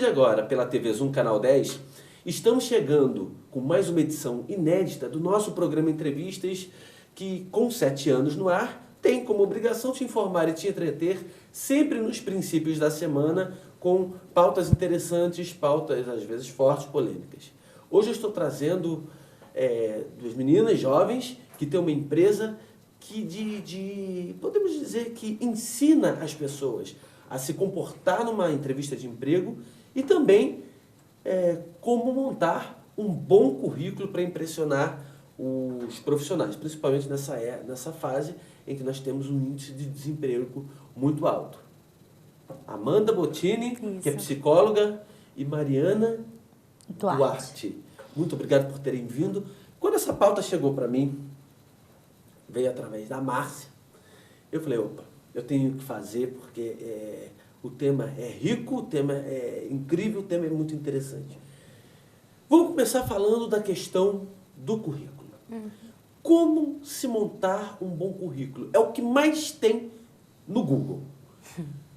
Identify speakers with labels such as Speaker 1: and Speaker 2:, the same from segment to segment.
Speaker 1: de agora, pela TV Zoom Canal 10, estamos chegando com mais uma edição inédita do nosso programa Entrevistas, que, com 7 anos no ar, tem como obrigação te informar e te entreter sempre nos princípios da semana com pautas interessantes, pautas às vezes fortes, polêmicas. Hoje eu estou trazendo duas meninas jovens que têm uma empresa que podemos dizer que ensina as pessoas a se comportar numa entrevista de emprego e também como montar um bom currículo para impressionar os profissionais, principalmente nessa fase em que nós temos um índice de desemprego muito alto. Amanda Bottini, que é psicóloga, e Mariana Duarte. Muito obrigado por terem vindo. Quando essa pauta chegou para mim, veio através da Márcia, eu falei, opa, eu tenho que fazer porque o tema é rico, o tema é incrível, o tema é muito interessante. Vamos começar falando da questão do currículo. Como se montar um bom currículo? É o que mais tem no Google.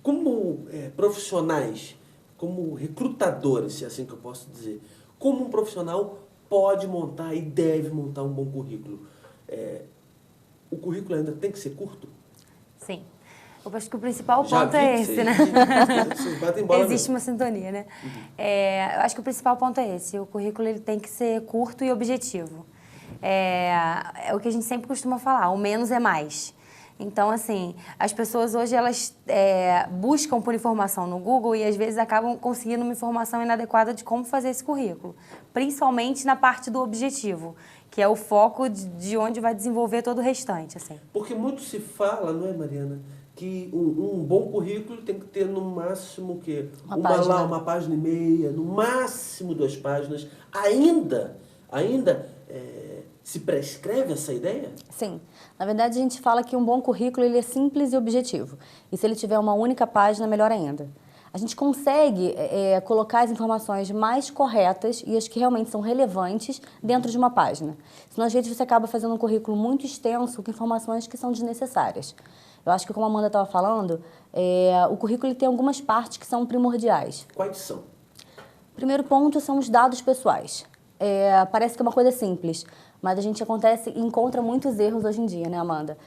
Speaker 1: Como profissionais, como recrutadores, se é assim que eu posso dizer, como um profissional pode montar e deve montar um bom currículo? O currículo ainda tem que ser curto?
Speaker 2: Sim. Eu acho que o principal ponto é esse, né?
Speaker 1: Vocês batem bola
Speaker 2: Existe uma sintonia, né? Eu acho que o principal ponto é esse. O currículo ele tem que ser curto e objetivo. É o que a gente sempre costuma falar, o menos é mais. Então, assim, as pessoas hoje, elas buscam por informação no Google e às vezes acabam conseguindo uma informação inadequada de como fazer esse currículo. Principalmente na parte do objetivo, que é o foco de onde vai desenvolver todo o restante, assim.
Speaker 1: Porque muito se fala, não é, Mariana, que um bom currículo tem que ter no máximo uma página e meia, no máximo 2 páginas. Ainda se prescreve essa ideia?
Speaker 3: Sim. Na verdade, a gente fala que um bom currículo ele é simples e objetivo. E se ele tiver uma única página, melhor ainda. A gente consegue colocar as informações mais corretas e as que realmente são relevantes dentro de uma página. Senão, às vezes, você acaba fazendo um currículo muito extenso com informações que são desnecessárias. Eu acho que, como a Amanda estava falando, o currículo ele tem algumas partes que são primordiais.
Speaker 1: Quais são?
Speaker 3: O primeiro ponto são os dados pessoais. Parece que é uma coisa simples, mas a gente encontra muitos erros hoje em dia, né, Amanda?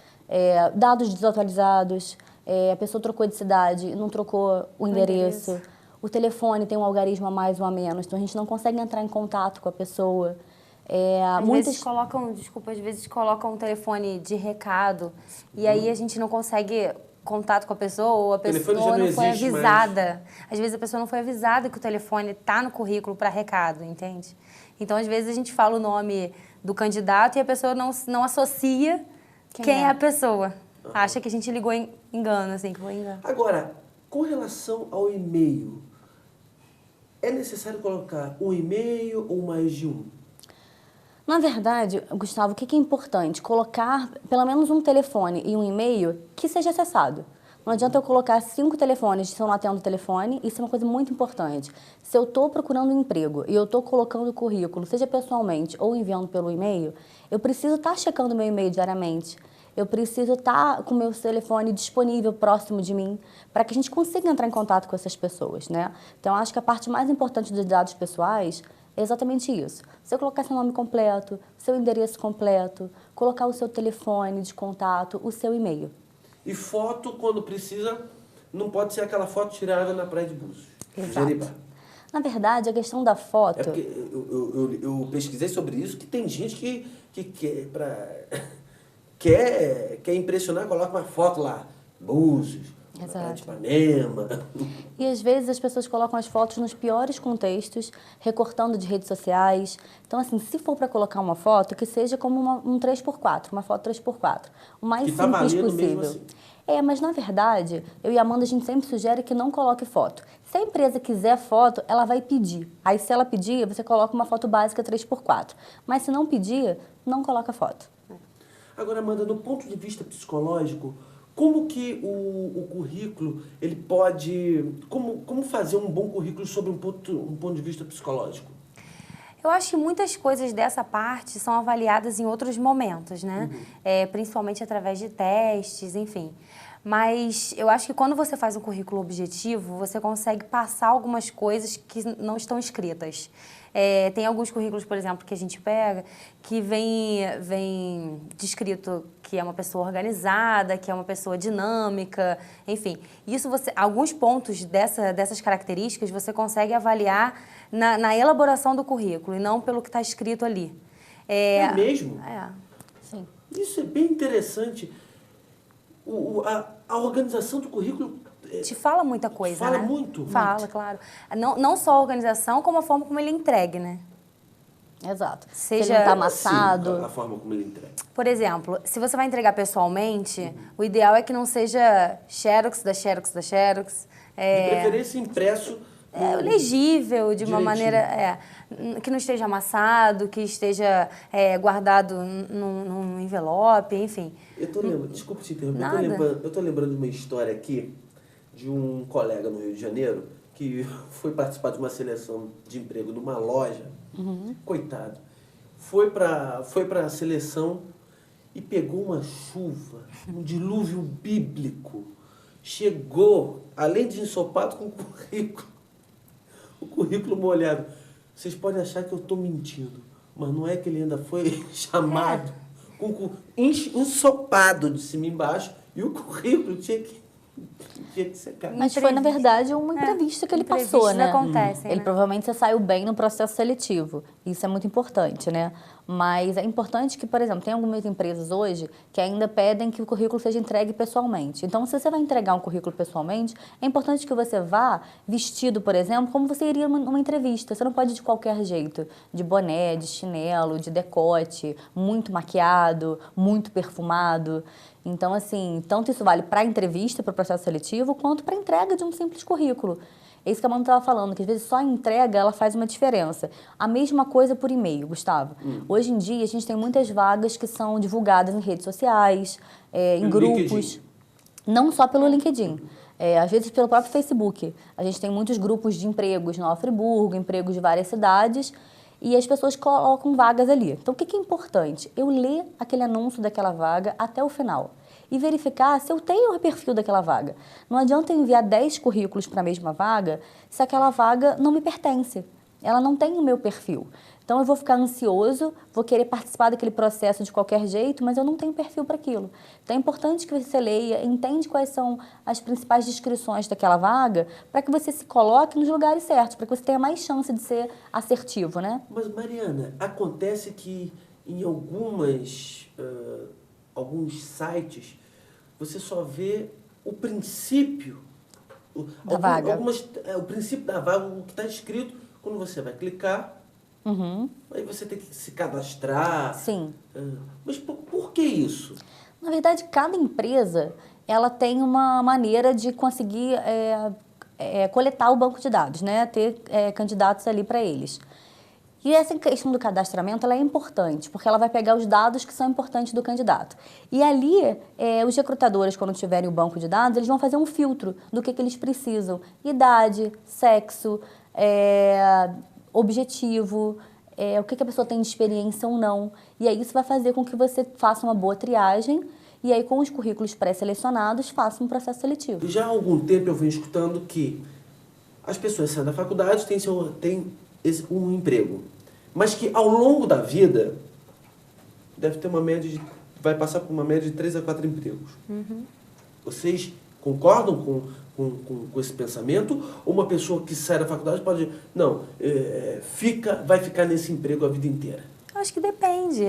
Speaker 3: Dados desatualizados, a pessoa trocou de cidade, não trocou o endereço. O telefone tem um algarismo a mais ou a menos, então a gente não consegue entrar em contato com a pessoa.
Speaker 2: Às vezes colocam um telefone de recado e aí a gente não consegue contato com a pessoa ou a pessoa não foi avisada. Às vezes a pessoa não foi avisada que o telefone está no currículo para recado, entende? Então, às vezes a gente fala o nome do candidato e a pessoa não associa quem é a pessoa. Acha que a gente ligou em engano, assim, que foi engano.
Speaker 1: Agora, com relação ao e-mail, é necessário colocar um e-mail ou mais de um?
Speaker 3: Na verdade, Gustavo, o que é importante? Colocar pelo menos um telefone e um e-mail que seja acessado. Não adianta eu colocar 5 telefones se eu não atendo o telefone, isso é uma coisa muito importante. Se eu estou procurando um emprego e eu estou colocando o currículo, seja pessoalmente ou enviando pelo e-mail, eu preciso estar checando meu e-mail diariamente. Eu preciso estar com o meu telefone disponível próximo de mim para que a gente consiga entrar em contato com essas pessoas, né? Então, acho que a parte mais importante dos dados pessoais é exatamente isso. Se eu colocar seu nome completo, seu endereço completo, colocar o seu telefone de contato, o seu e-mail.
Speaker 1: E foto, quando precisa, não pode ser aquela foto tirada na praia de Búzios.
Speaker 3: Exato. Na verdade, a questão da foto...
Speaker 1: Porque eu pesquisei sobre isso, que tem gente que quer impressionar, coloca uma foto lá, Búzios, praia de Ipanema.
Speaker 3: E às vezes as pessoas colocam as fotos nos piores contextos, recortando de redes sociais. Então, assim, se for para colocar uma foto, que seja como um 3x4, uma foto 3x4. O mais simples possível. Assim. Mas na verdade, eu e a Amanda, a gente sempre sugere que não coloque foto. Se a empresa quiser foto, ela vai pedir. Aí, se ela pedir, você coloca uma foto básica 3x4. Mas se não pedir, não coloca foto.
Speaker 1: Agora, Amanda, do ponto de vista psicológico, como que o currículo, ele pode... Como fazer um bom currículo sob um ponto de vista psicológico?
Speaker 2: Eu acho que muitas coisas dessa parte são avaliadas em outros momentos, né? Principalmente através de testes, enfim. Mas eu acho que quando você faz um currículo objetivo, você consegue passar algumas coisas que não estão escritas. Tem alguns currículos, por exemplo, que a gente pega, que vem descrito que é uma pessoa organizada, que é uma pessoa dinâmica, enfim. Alguns pontos dessas características você consegue avaliar na elaboração do currículo e não pelo que está escrito ali.
Speaker 1: É mesmo?
Speaker 3: Sim.
Speaker 1: Isso é bem interessante. A organização do currículo
Speaker 2: te fala muita coisa,
Speaker 1: fala
Speaker 2: né?
Speaker 1: muito.
Speaker 2: Fala,
Speaker 1: muito.
Speaker 2: claro. Não só a organização, como a forma como ele é entregue, né?
Speaker 3: Exato.
Speaker 2: Seja-
Speaker 3: Se ele não tá
Speaker 1: Sim,
Speaker 3: amassado.
Speaker 1: a forma como ele entrega.
Speaker 2: Por exemplo, se você vai entregar pessoalmente, o ideal é que não seja xerox da xerox da xerox.
Speaker 1: De preferência impresso.
Speaker 2: Legível, de uma
Speaker 1: Direitinho.
Speaker 2: maneira que não esteja amassado, que esteja guardado num envelope, enfim.
Speaker 1: Eu tô lembrando, desculpa te interromper,
Speaker 2: Nada.
Speaker 1: eu tô lembrando de uma história aqui de um colega no Rio de Janeiro que foi participar de uma seleção de emprego numa loja. Coitado. Foi pra seleção e pegou uma chuva, um dilúvio bíblico. Chegou, além de ensopado, com o currículo molhado. Vocês podem achar que eu estou mentindo, mas não é que ele ainda foi chamado com ensopado de cima e embaixo e o currículo tinha que secar.
Speaker 3: Mas foi, na verdade, uma entrevista que ele passou,
Speaker 2: Entrevistas
Speaker 3: né?
Speaker 2: acontecem,
Speaker 3: Ele
Speaker 2: né?
Speaker 3: provavelmente você saiu bem no processo seletivo. Isso é muito importante, né? Mas é importante que, por exemplo, tem algumas empresas hoje que ainda pedem que o currículo seja entregue pessoalmente. Então, se você vai entregar um currículo pessoalmente, é importante que você vá vestido, por exemplo, como você iria numa entrevista. Você não pode ir de qualquer jeito, de boné, de chinelo, de decote, muito maquiado, muito perfumado. Então, assim, tanto isso vale para a entrevista, para o processo seletivo, quanto para a entrega de um simples currículo. É isso que a Amanda estava falando, que às vezes só a entrega ela faz uma diferença. A mesma coisa por e-mail, Gustavo. Hoje em dia, a gente tem muitas vagas que são divulgadas em redes sociais, em
Speaker 1: Pelo
Speaker 3: grupos.
Speaker 1: LinkedIn.
Speaker 3: Não só pelo LinkedIn. Às vezes pelo próprio Facebook. A gente tem muitos grupos de empregos Nova Friburgo, empregos de várias cidades, e as pessoas colocam vagas ali. Então, o que é importante? Eu ler aquele anúncio daquela vaga até o final e verificar se eu tenho o perfil daquela vaga. Não adianta eu enviar 10 currículos para a mesma vaga se aquela vaga não me pertence. Ela não tem o meu perfil. Então, eu vou ficar ansioso, vou querer participar daquele processo de qualquer jeito, mas eu não tenho perfil para aquilo. Então, é importante que você leia, entende quais são as principais descrições daquela vaga, para que você se coloque nos lugares certos, para que você tenha mais chance de ser assertivo, né?
Speaker 1: Mas, Mariana, acontece que em alguns sites você só vê o princípio
Speaker 3: Da vaga.
Speaker 1: O princípio da vaga, o que está escrito, quando você vai clicar, aí você tem que se cadastrar.
Speaker 3: Sim.
Speaker 1: Mas por que isso?
Speaker 3: Na verdade, cada empresa ela tem uma maneira de conseguir coletar o banco de dados, né? Ter candidatos ali para eles. E essa questão do cadastramento ela é importante, porque ela vai pegar os dados que são importantes do candidato. E ali, os recrutadores, quando tiverem o banco de dados, eles vão fazer um filtro do que eles precisam. Idade, sexo, objetivo, o que a pessoa tem de experiência ou não. E aí isso vai fazer com que você faça uma boa triagem e aí com os currículos pré-selecionados faça um processo seletivo.
Speaker 1: Já há algum tempo eu venho escutando que as pessoas saem da faculdade têm um emprego, mas que ao longo da vida deve ter vai passar por uma média de 3 a 4 empregos. Vocês concordam com esse pensamento? Ou uma pessoa que sai da faculdade pode... Não, vai ficar nesse emprego a vida inteira?
Speaker 2: Eu acho que depende.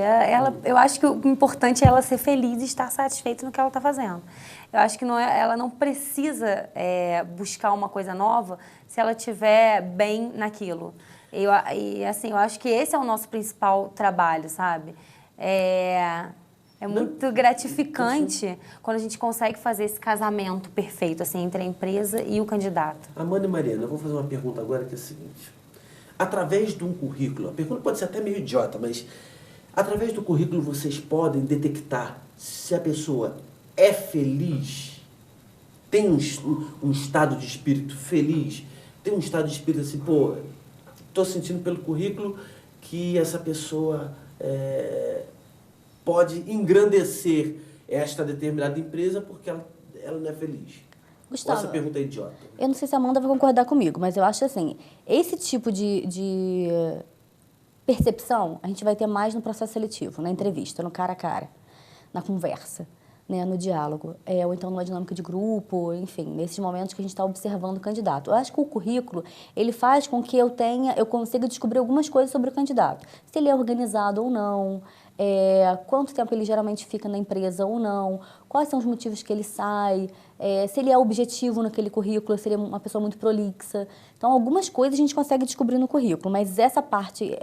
Speaker 2: Eu acho que o importante é ela ser feliz e estar satisfeita no que ela está fazendo. Eu acho que ela não precisa buscar uma coisa nova se ela estiver bem naquilo. E assim, eu acho que esse é o nosso principal trabalho, sabe? É muito gratificante quando a gente consegue fazer esse casamento perfeito assim, entre a empresa e o candidato.
Speaker 1: Amanda e Mariana, eu vou fazer uma pergunta agora que é a seguinte. Através de um currículo, a pergunta pode ser até meio idiota, mas através do currículo vocês podem detectar se a pessoa é feliz, tem um estado de espírito feliz, tem um estado de espírito assim, pô, estou sentindo pelo currículo que essa pessoa pode engrandecer esta determinada empresa porque ela não é feliz?
Speaker 3: Gustavo,
Speaker 1: Essa pergunta é idiota.
Speaker 3: eu não sei se a Amanda vai concordar comigo, mas eu acho assim, esse tipo de percepção a gente vai ter mais no processo seletivo, na entrevista, no cara a cara, na conversa, né, no diálogo, ou então numa dinâmica de grupo, enfim, nesses momentos que a gente está observando o candidato. Eu acho que o currículo, ele faz com que eu consiga descobrir algumas coisas sobre o candidato. Se ele é organizado ou não, quanto tempo ele geralmente fica na empresa ou não, quais são os motivos que ele sai, se ele é objetivo naquele currículo, se ele é uma pessoa muito prolixa. Então, algumas coisas a gente consegue descobrir no currículo, mas essa parte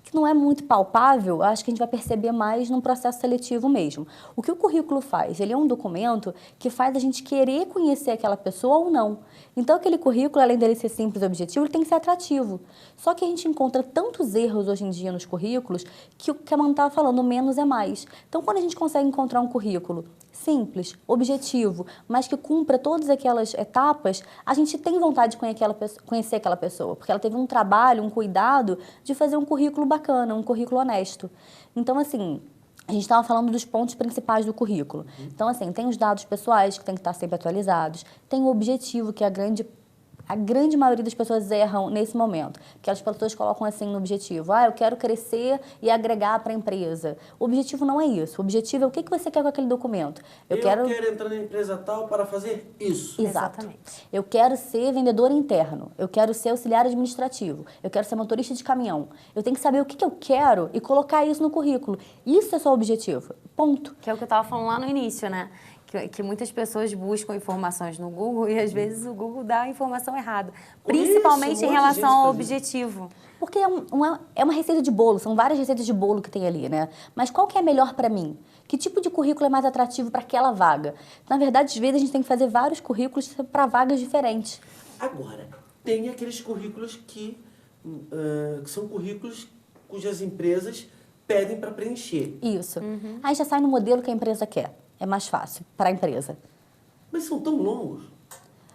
Speaker 3: que não é muito palpável, acho que a gente vai perceber mais num processo seletivo mesmo. O que o currículo faz? Ele é um documento que faz a gente querer conhecer aquela pessoa ou não. Então, aquele currículo, além dele ser simples e objetivo, ele tem que ser atrativo. Só que a gente encontra tantos erros hoje em dia nos currículos que o que a Amanda estava falando, menos é mais. Então, quando a gente consegue encontrar um currículo simples, objetivo, mas que cumpra todas aquelas etapas, a gente tem vontade de conhecer aquela pessoa, porque ela teve um trabalho, um cuidado de fazer um currículo bacana, um currículo honesto. Então, assim, a gente estava falando dos pontos principais do currículo. Então, assim, tem os dados pessoais que tem que estar sempre atualizados, tem o objetivo, que a grande maioria das pessoas erram nesse momento, que as pessoas colocam assim no objetivo, eu quero crescer e agregar para a empresa. O objetivo não é isso, o objetivo é o que você quer com aquele documento.
Speaker 1: Eu quero entrar na empresa tal para fazer isso.
Speaker 3: Exato.
Speaker 2: Exatamente.
Speaker 3: Eu quero ser vendedor interno, eu quero ser auxiliar administrativo, eu quero ser motorista de caminhão. Eu tenho que saber o que eu quero e colocar isso no currículo. Isso é só o objetivo, ponto.
Speaker 2: Que é o que eu estava falando lá no início, né? Que muitas pessoas buscam informações no Google e, às vezes, o Google dá a informação errada. Principalmente em relação ao objetivo.
Speaker 3: Porque é uma receita de bolo, são várias receitas de bolo que tem ali, né? Mas qual que é melhor para mim? Que tipo de currículo é mais atrativo para aquela vaga? Na verdade, às vezes, a gente tem que fazer vários currículos para vagas diferentes.
Speaker 1: Agora, tem aqueles currículos que são currículos cujas empresas pedem para preencher.
Speaker 3: Isso. Aí já sai no modelo que a empresa quer. É mais fácil para a empresa.
Speaker 1: Mas são tão longos.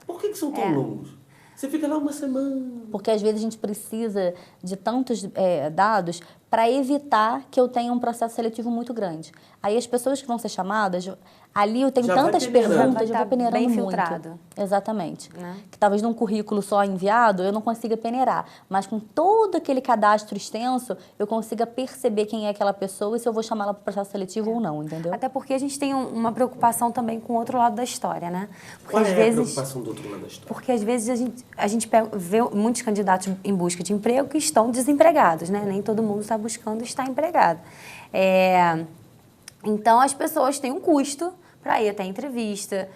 Speaker 1: Por que são tão longos? Você fica lá uma semana.
Speaker 3: Porque às vezes a gente precisa de tantos dados para evitar que eu tenha um processo seletivo muito grande. Aí as pessoas que vão ser chamadas, ali eu tenho
Speaker 1: Já
Speaker 3: tantas
Speaker 1: vai peneirando.
Speaker 3: perguntas, já vou peneirando
Speaker 2: bem
Speaker 3: muito.
Speaker 2: filtrado.
Speaker 3: Exatamente.
Speaker 2: Né?
Speaker 3: Que talvez num currículo só enviado eu não consiga peneirar, mas com todo aquele cadastro extenso eu consiga perceber quem é aquela pessoa e se eu vou chamá-la para o processo seletivo ou não, entendeu?
Speaker 2: Até porque a gente tem uma preocupação também com o outro lado da história, né? Porque
Speaker 1: Qual
Speaker 2: às
Speaker 1: é
Speaker 2: vezes,
Speaker 1: a preocupação do outro lado da história?
Speaker 2: porque às vezes a gente vê muitos candidatos em busca de emprego que estão desempregados, né? Nem todo mundo está buscando estar empregado. Então, as pessoas têm um custo para ir até a entrevista,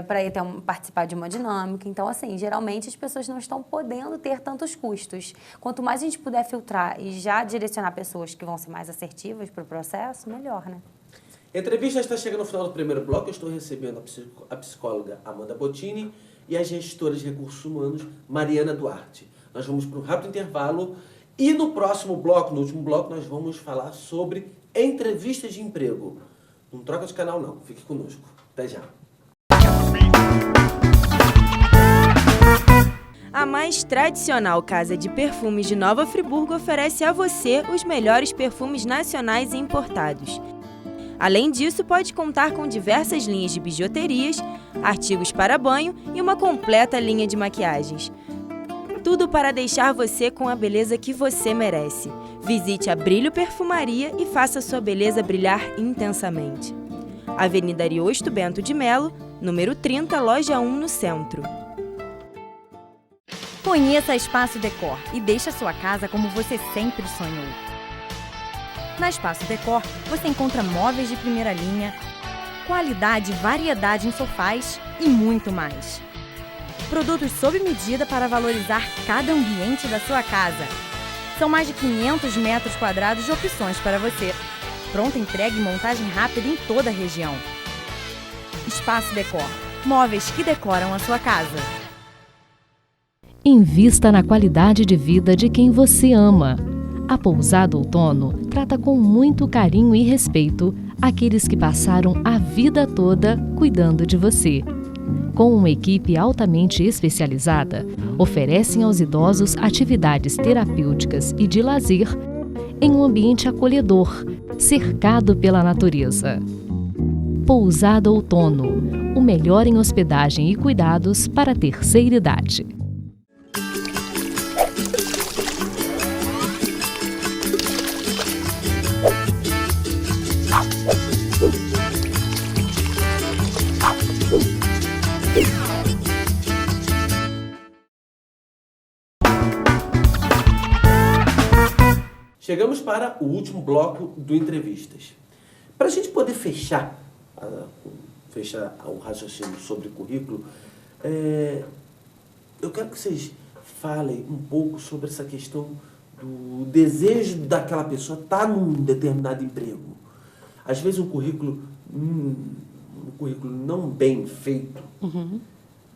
Speaker 2: para ir participar de uma dinâmica. Então, assim, geralmente as pessoas não estão podendo ter tantos custos. Quanto mais a gente puder filtrar e já direcionar pessoas que vão ser mais assertivas para o processo, melhor, né?
Speaker 1: A entrevista está chegando ao final do primeiro bloco. Eu estou recebendo a psicóloga Amanda Bottini e a gestora de recursos humanos Mariana Duarte. Nós vamos para um rápido intervalo e no próximo bloco, no último bloco, nós vamos falar sobre entrevistas de emprego. Não troca de canal não, fique conosco. Até já.
Speaker 4: A mais tradicional casa de perfumes de Nova Friburgo oferece a você os melhores perfumes nacionais e importados. Além disso, pode contar com diversas linhas de bijuterias, artigos para banho e uma completa linha de maquiagens. Tudo para deixar você com a beleza que você merece. Visite a Brilho Perfumaria e faça sua beleza brilhar intensamente. Avenida Ariosto Bento de Melo, número 30, loja 1, no centro.
Speaker 5: Conheça a Espaço Decor e deixe a sua casa como você sempre sonhou. Na Espaço Decor, você encontra móveis de primeira linha, qualidade e variedade em sofás e muito mais. Produtos sob medida para valorizar cada ambiente da sua casa. São mais de 500 metros quadrados de opções para você. Pronta entrega e montagem rápida em toda a região. Espaço Decor. Móveis que decoram a sua casa.
Speaker 6: Invista na qualidade de vida de quem você ama. A Pousada Outono trata com muito carinho e respeito aqueles que passaram a vida toda cuidando de você. Com uma equipe altamente especializada, oferecem aos idosos atividades terapêuticas e de lazer em um ambiente acolhedor, cercado pela natureza. Pousada Outono, o melhor em hospedagem e cuidados para a terceira idade.
Speaker 1: Chegamos para o último bloco do Entrevistas. Para a gente poder fechar o raciocínio sobre currículo, eu quero que vocês falem um pouco sobre essa questão do desejo daquela pessoa estar num determinado emprego. Às vezes um currículo não bem feito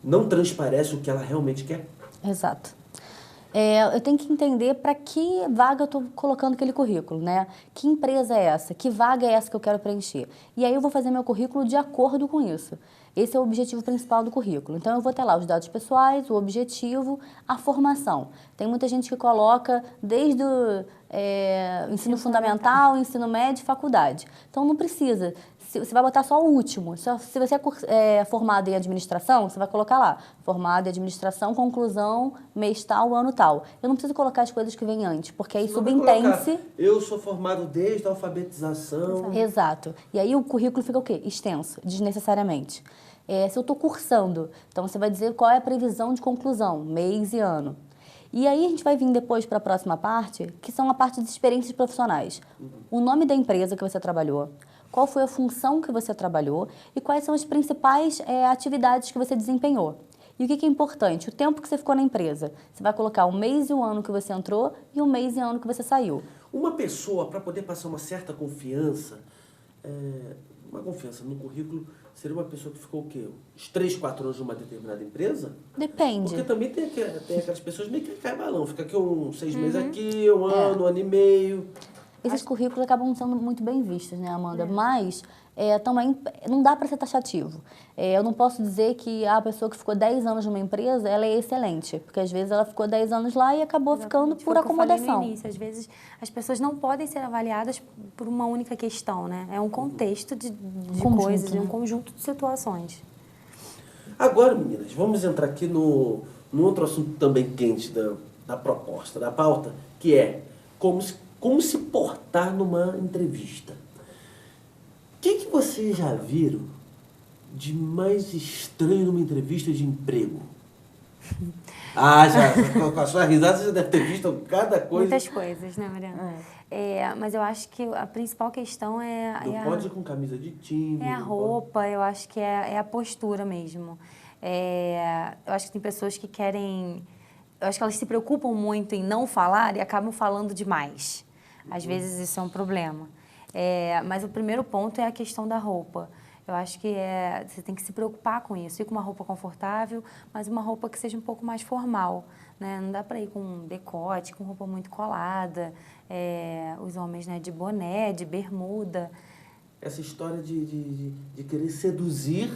Speaker 1: não transparece o que ela realmente quer.
Speaker 3: Exato. Eu tenho que entender para que vaga eu estou colocando aquele currículo, né? Que empresa é essa? Que vaga é essa que eu quero preencher? E aí eu vou fazer meu currículo de acordo com isso. Esse é o objetivo principal do currículo. Então, eu vou ter lá os dados pessoais, o objetivo, a formação. Tem muita gente que coloca desde o ensino fundamental, ensino médio e faculdade. Então, não precisa. Você vai botar só o último. Se você é formado em administração, você vai colocar lá, formado em administração, conclusão, mês tal, ano tal. Eu não preciso colocar as coisas que vêm antes, porque aí subentende-se...
Speaker 1: Eu sou formado desde a alfabetização.
Speaker 3: Exato. E aí o currículo fica o quê? Extenso, desnecessariamente. Se eu estou cursando, então você vai dizer qual é a previsão de conclusão, mês e ano. E aí a gente vai vir depois para a próxima parte, que são a parte de experiências profissionais. O nome da empresa que você trabalhou, qual foi a função que você trabalhou e quais são as principais atividades que você desempenhou. E o que é importante? O tempo que você ficou na empresa. Você vai colocar o mês e o ano que você entrou e o mês e ano que você saiu.
Speaker 1: Uma pessoa, para poder passar uma certa confiança, no currículo, seria uma pessoa que ficou o quê? Uns 3, 4 anos numa determinada empresa?
Speaker 3: Depende.
Speaker 1: Porque também tem aquelas pessoas meio que cai balão. Fica aqui 6 meses aqui, um ano e meio.
Speaker 3: Esses currículos acabam sendo muito bem vistos, né, Amanda? Mas também não dá para ser taxativo. Eu não posso dizer que a pessoa que ficou 10 anos numa empresa, ela é excelente. Porque às vezes ela ficou 10 anos lá e acabou ficando por acomodação.
Speaker 2: Eu falei no início, às vezes as pessoas não podem ser avaliadas por uma única questão, né? É um contexto de coisas, né? Um conjunto de situações.
Speaker 1: Agora, meninas, vamos entrar aqui num outro assunto também quente da proposta, da pauta, que é como se portar numa entrevista. O que vocês já viram de mais estranho numa entrevista de emprego? Já, com a sua risada você já deve ter visto cada coisa.
Speaker 2: Muitas coisas, né, Mariana? Mas eu acho que a principal questão
Speaker 1: Não pode ir com camisa de time.
Speaker 2: É a roupa, eu acho que é a postura mesmo. Eu acho que tem pessoas que querem... Eu acho que elas se preocupam muito em não falar e acabam falando demais. Às vezes isso é um problema. Mas o primeiro ponto é a questão da roupa. Eu acho que você tem que se preocupar com isso. Ir com uma roupa confortável, mas uma roupa que seja um pouco mais formal, né? Não dá para ir com decote, com roupa muito colada. Os homens, né, de boné, de bermuda.
Speaker 1: Essa história de querer seduzir...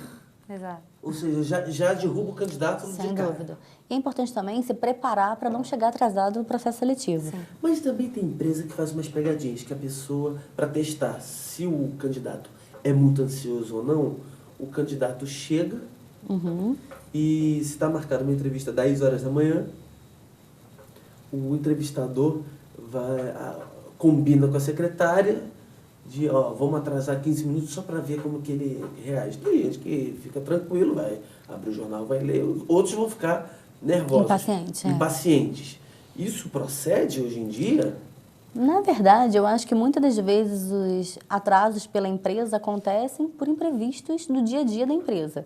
Speaker 2: Exato.
Speaker 1: Ou seja, já derruba o candidato de cara.
Speaker 3: Sem dúvida. E é importante também se preparar para não chegar atrasado no processo seletivo.
Speaker 2: Sim.
Speaker 1: Mas também tem empresa que faz umas pegadinhas, que a pessoa, para testar se o candidato é muito ansioso ou não, o candidato chega e se está marcada uma entrevista às 10 horas da manhã, o entrevistador combina com a secretária vamos atrasar 15 minutos só para ver como que ele reage. Tem gente que fica tranquilo, vai abrir o jornal, vai ler, outros vão ficar nervosos. Impacientes. Isso procede hoje em dia?
Speaker 3: Na verdade, eu acho que muitas das vezes os atrasos pela empresa acontecem por imprevistos no dia a dia da empresa.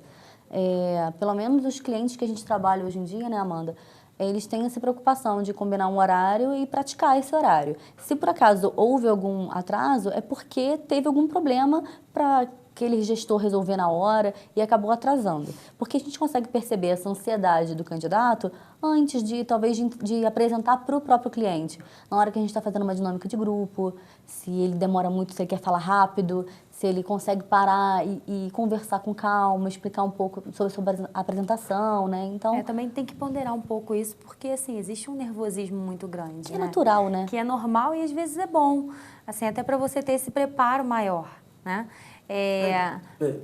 Speaker 3: Pelo menos os clientes que a gente trabalha hoje em dia, né, Amanda? Eles têm essa preocupação de combinar um horário e praticar esse horário. Se por acaso houve algum atraso, é porque teve algum problema para aquele gestor resolver na hora e acabou atrasando. Porque a gente consegue perceber essa ansiedade do candidato antes de, talvez, de apresentar para o próprio cliente. Na hora que a gente está fazendo uma dinâmica de grupo, se ele demora muito, se ele quer falar rápido, se ele consegue parar e conversar com calma, explicar um pouco sobre a apresentação, né? Então,
Speaker 2: também tem que ponderar um pouco isso, porque, assim, existe um nervosismo muito grande,
Speaker 3: que é natural, né?
Speaker 2: Que é normal e, às vezes, é bom, assim, até para você ter esse preparo maior, né?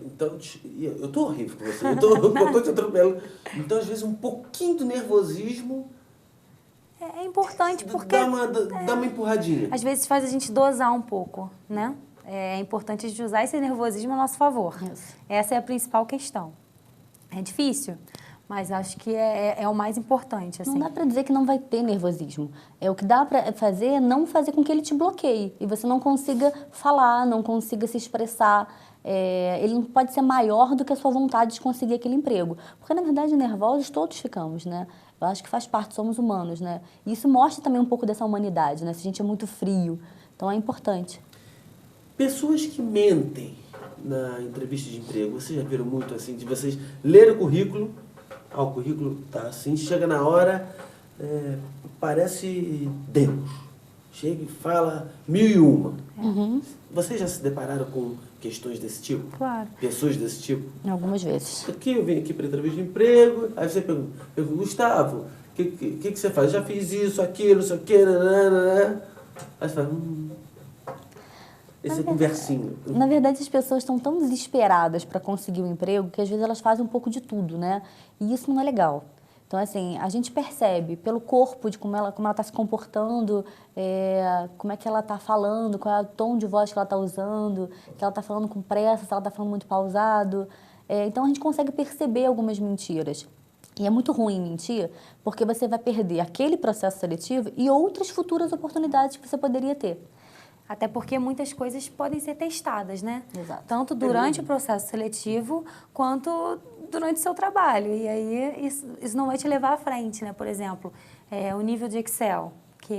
Speaker 1: Então, eu tô horrível com você, eu tô te atropelando. Então, às vezes, um pouquinho do nervosismo
Speaker 2: É importante porque
Speaker 1: dá uma empurradinha.
Speaker 2: às vezes faz a gente dosar um pouco, né? É importante a gente usar esse nervosismo a nosso favor.
Speaker 3: Isso.
Speaker 2: Essa é a principal questão. É difícil, mas acho que é o mais importante, assim.
Speaker 3: Não dá para dizer que não vai ter nervosismo. O que dá para fazer é não fazer com que ele te bloqueie e você não consiga falar, não consiga se expressar. Ele não pode ser maior do que a sua vontade de conseguir aquele emprego. Porque, na verdade, nervosos todos ficamos, né? Eu acho que faz parte, somos humanos, né? E isso mostra também um pouco dessa humanidade, né? Se a gente é muito frio. Então, é importante.
Speaker 1: Pessoas que mentem na entrevista de emprego, vocês já viram muito assim, de vocês lerem o currículo, o currículo tá assim, chega na hora, parece Deus. Chega e fala 1001.
Speaker 3: Uhum.
Speaker 1: Vocês já se depararam com questões desse tipo?
Speaker 2: Claro.
Speaker 1: Pessoas desse tipo?
Speaker 3: Algumas vezes.
Speaker 1: Aqui eu vim aqui para entrevista de emprego, aí você pergunta, Gustavo, o que você faz? Já fiz isso, aquilo, não sei o quê, nananana. Aí você fala, esse é conversinho.
Speaker 3: Na verdade, as pessoas estão tão desesperadas para conseguir um emprego que às vezes elas fazem um pouco de tudo, né? E isso não é legal. Então, assim, a gente percebe pelo corpo, de como ela está se comportando, como é que ela está falando, qual é o tom de voz que ela está usando, que ela está falando com pressa, se ela está falando muito pausado. Então, a gente consegue perceber algumas mentiras. E é muito ruim mentir, porque você vai perder aquele processo seletivo e outras futuras oportunidades que você poderia ter.
Speaker 2: Até porque muitas coisas podem ser testadas, né?
Speaker 3: Exato.
Speaker 2: Tanto durante o processo seletivo, quanto durante o seu trabalho. E aí, isso não vai te levar à frente, né? Por exemplo, o nível de Excel, que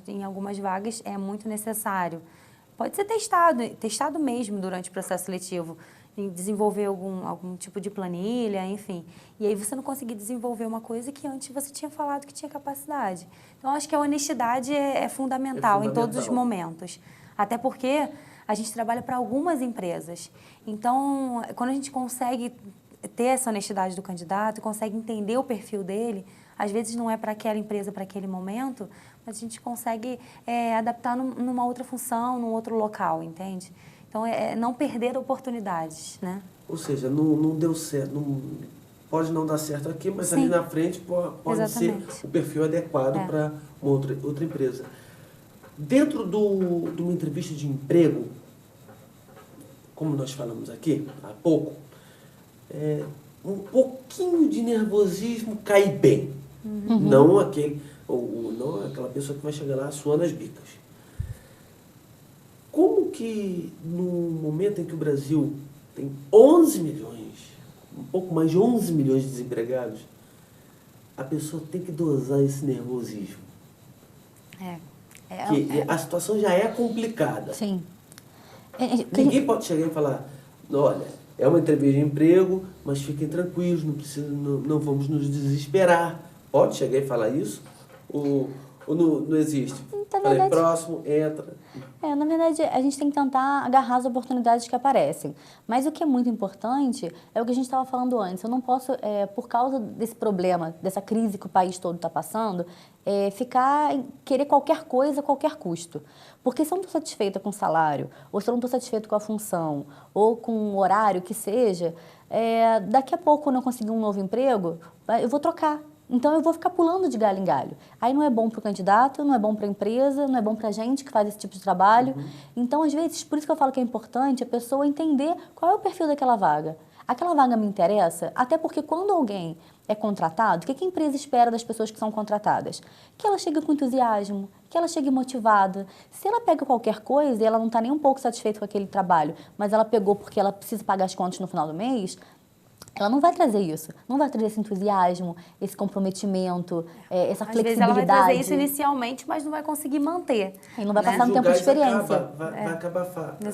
Speaker 2: em algumas vagas é muito necessário. Pode ser testado mesmo durante o processo seletivo, em desenvolver algum tipo de planilha, enfim. E aí você não conseguir desenvolver uma coisa que antes você tinha falado que tinha capacidade. Então, acho que a honestidade é fundamental em todos os momentos. Até porque a gente trabalha para algumas empresas. Então, quando a gente consegue ter essa honestidade do candidato, consegue entender o perfil dele, às vezes não é para aquela empresa, para aquele momento, mas a gente consegue adaptar numa outra função, num outro local, entende? Então, não perder oportunidades, né?
Speaker 1: Ou seja, não deu certo, pode não dar certo aqui, mas
Speaker 2: Sim.
Speaker 1: ali na frente pode
Speaker 2: Exatamente.
Speaker 1: ser o perfil adequado para uma outra empresa. Dentro de uma entrevista de emprego, como nós falamos aqui há pouco, um pouquinho de nervosismo cai bem.
Speaker 2: Uhum.
Speaker 1: Não aquela pessoa que vai chegar lá suando as bicas. Como que no momento em que o Brasil tem 11 milhões, um pouco mais de 11 milhões de desempregados, a pessoa tem que dosar esse nervosismo? Que a situação já é complicada.
Speaker 3: Sim.
Speaker 1: Ninguém pode chegar e falar, olha, é uma entrevista de emprego, mas fiquem tranquilos, não vamos nos desesperar. Pode chegar e falar isso? Ou não existe? Falei, próximo, entra.
Speaker 3: Na verdade, a gente tem que tentar agarrar as oportunidades que aparecem. Mas o que é muito importante é o que a gente estava falando antes. Eu não posso, por causa desse problema, dessa crise que o país todo está passando, querer qualquer coisa a qualquer custo. Porque se eu não estou satisfeita com o salário, ou se eu não estou satisfeita com a função, ou com o horário que seja, daqui a pouco, quando eu conseguir um novo emprego, eu vou trocar. Então, eu vou ficar pulando de galho em galho. Aí não é bom para o candidato, não é bom para a empresa, não é bom para a gente que faz esse tipo de trabalho. Uhum. Então, às vezes, por isso que eu falo que é importante a pessoa entender qual é o perfil daquela vaga. Aquela vaga me interessa, até porque quando alguém é contratado, o que a empresa espera das pessoas que são contratadas? Que ela chegue com entusiasmo, que ela chegue motivada. Se ela pega qualquer coisa e ela não está nem um pouco satisfeita com aquele trabalho, mas ela pegou porque ela precisa pagar as contas no final do mês, ela não vai trazer isso, não vai trazer esse entusiasmo, esse comprometimento, essa flexibilidade. Às vezes ela vai trazer
Speaker 2: isso inicialmente, mas não vai conseguir manter.
Speaker 3: E não vai passar no tempo de experiência.
Speaker 1: Vai acabar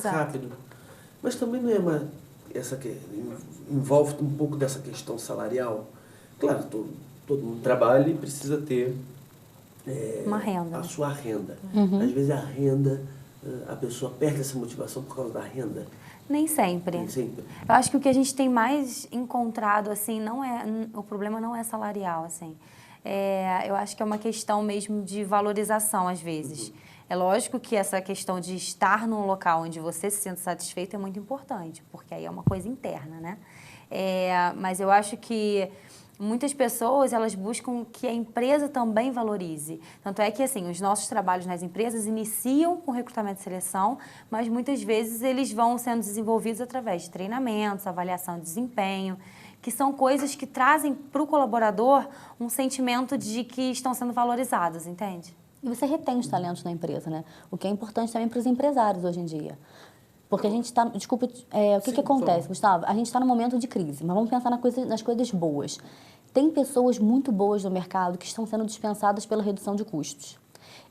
Speaker 1: rápido. Mas também não é envolve um pouco dessa questão salarial. Claro, todo mundo trabalha e precisa ter
Speaker 2: uma renda.
Speaker 1: A sua renda. Uhum. Às vezes a renda, a pessoa perde essa motivação por causa da renda.
Speaker 2: Nem sempre. Eu acho que o que a gente tem mais encontrado, assim, o problema não é salarial, assim. eu acho que é uma questão mesmo de valorização, às vezes. É lógico que essa questão de estar num local onde você se sente satisfeito é muito importante, porque aí é uma coisa interna, né? Mas eu acho que muitas pessoas, elas buscam que a empresa também valorize. Tanto é que, assim, os nossos trabalhos nas empresas iniciam com recrutamento e seleção, mas muitas vezes eles vão sendo desenvolvidos através de treinamentos, avaliação de desempenho, que são coisas que trazem para o colaborador um sentimento de que estão sendo valorizados, entende?
Speaker 3: E você retém os talentos na empresa, né? O que é importante também para os empresários hoje em dia. Porque a gente está... Desculpa, o que acontece, Gustavo? A gente está num momento de crise, mas vamos pensar nas coisas boas. Tem pessoas muito boas no mercado que estão sendo dispensadas pela redução de custos.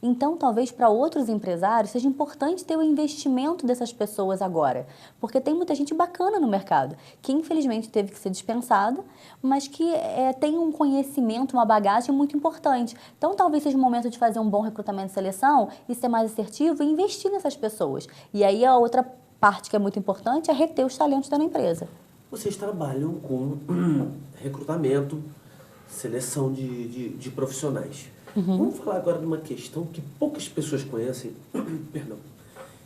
Speaker 3: Então, talvez para outros empresários seja importante ter o investimento dessas pessoas agora, porque tem muita gente bacana no mercado, que infelizmente teve que ser dispensada, mas que tem um conhecimento, uma bagagem muito importante. Então, talvez seja o momento de fazer um bom recrutamento e seleção e ser mais assertivo e investir nessas pessoas. E aí a outra parte que é muito importante é reter os talentos da empresa.
Speaker 1: Vocês trabalham com recrutamento, seleção de profissionais. Vamos falar agora de uma questão que poucas pessoas conhecem, perdão,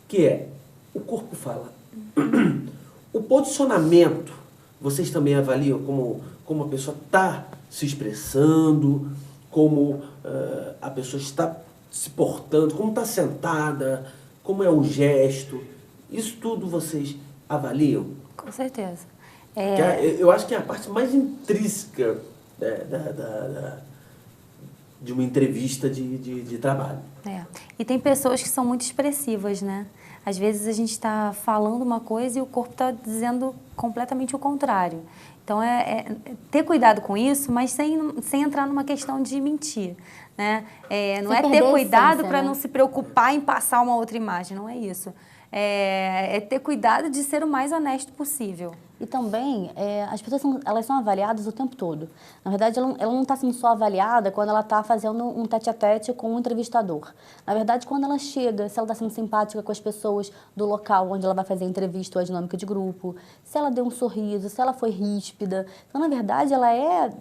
Speaker 1: que é o corpo fala. O posicionamento, vocês também avaliam como a pessoa está se expressando, como a pessoa está se portando, como está sentada, como é o gesto. Isso tudo vocês avaliam?
Speaker 2: Com certeza.
Speaker 1: Eu acho que é a parte mais intrínseca de uma entrevista de trabalho.
Speaker 2: E tem pessoas que são muito expressivas, né? Às vezes a gente está falando uma coisa e o corpo está dizendo completamente o contrário. Então, ter cuidado com isso, mas sem entrar numa questão de mentir, né? Não é ter cuidado para não se preocupar em passar uma outra imagem, não é isso. É ter cuidado de ser o mais honesto possível.
Speaker 3: E também, as pessoas elas são avaliadas o tempo todo. Na verdade, ela não está sendo só avaliada quando ela está fazendo um tete-a-tete com um entrevistador. Na verdade, quando ela chega, se ela está sendo simpática com as pessoas do local onde ela vai fazer a entrevista ou a dinâmica de grupo, se ela deu um sorriso, se ela foi ríspida. Então, na verdade, ela é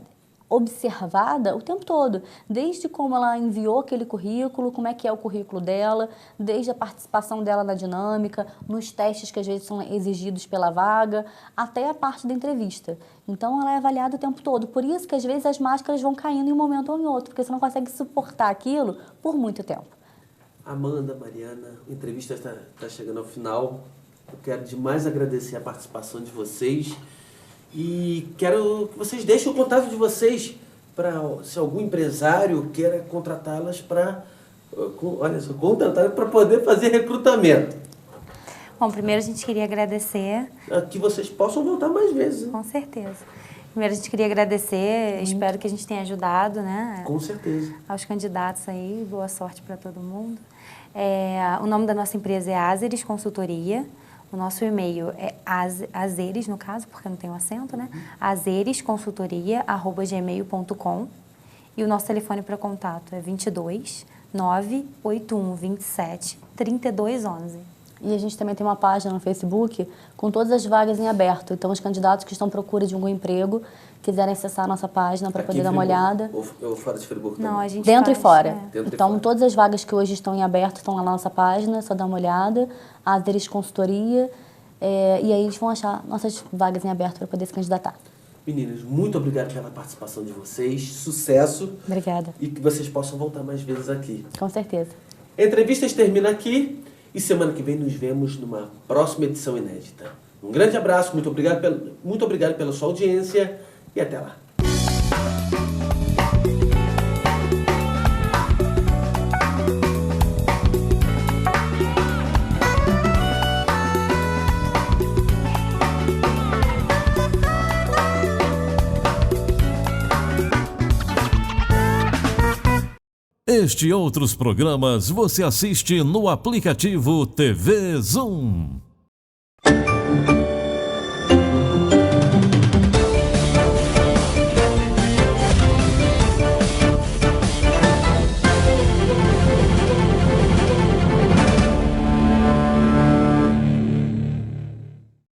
Speaker 3: observada o tempo todo, desde como ela enviou aquele currículo, como é que é o currículo dela, desde a participação dela na dinâmica, nos testes que às vezes são exigidos pela vaga, até a parte da entrevista. Então, ela é avaliada o tempo todo. Por isso que às vezes as máscaras vão caindo em um momento ou em outro, porque você não consegue suportar aquilo por muito tempo.
Speaker 1: Amanda, Mariana, a entrevista está chegando ao final. Eu quero demais agradecer a participação de vocês. E quero que vocês deixem o contato de vocês para, se algum empresário queira contratá-las para poder fazer recrutamento.
Speaker 2: Bom, primeiro a gente queria agradecer.
Speaker 1: Que vocês possam voltar mais vezes.
Speaker 2: Com certeza. Primeiro a gente queria agradecer, espero que a gente tenha ajudado, né?
Speaker 1: Com certeza.
Speaker 2: Aos candidatos aí, boa sorte para todo mundo. O nome da nossa empresa é Azeres Consultoria. O nosso e-mail é azeres, no caso, porque não tem um acento, né? azeresconsultoria@gmail.com. E o nosso telefone para contato é 22 981 27 3211.
Speaker 3: E a gente também tem uma página no Facebook com todas as vagas em aberto. Então, os candidatos que estão à procura de algum emprego, quiserem acessar a nossa página para poder dar uma olhada.
Speaker 1: Ou fora de Friburgo
Speaker 2: também? Não, a gente
Speaker 3: dentro
Speaker 2: faz,
Speaker 3: e fora.
Speaker 1: Então,
Speaker 3: todas as vagas que hoje estão em aberto estão lá na nossa página, só dá uma olhada. Azeres Consultoria. E aí eles vão achar nossas vagas em aberto para poder se candidatar.
Speaker 1: Meninas, muito obrigado pela participação de vocês. Sucesso.
Speaker 3: Obrigada.
Speaker 1: E que vocês possam voltar mais vezes aqui.
Speaker 3: Com certeza.
Speaker 1: A entrevista termina aqui e semana que vem nos vemos numa próxima edição inédita. Um grande abraço, muito obrigado pela sua audiência e até lá.
Speaker 7: Este e outros programas você assiste no aplicativo TV Zoom.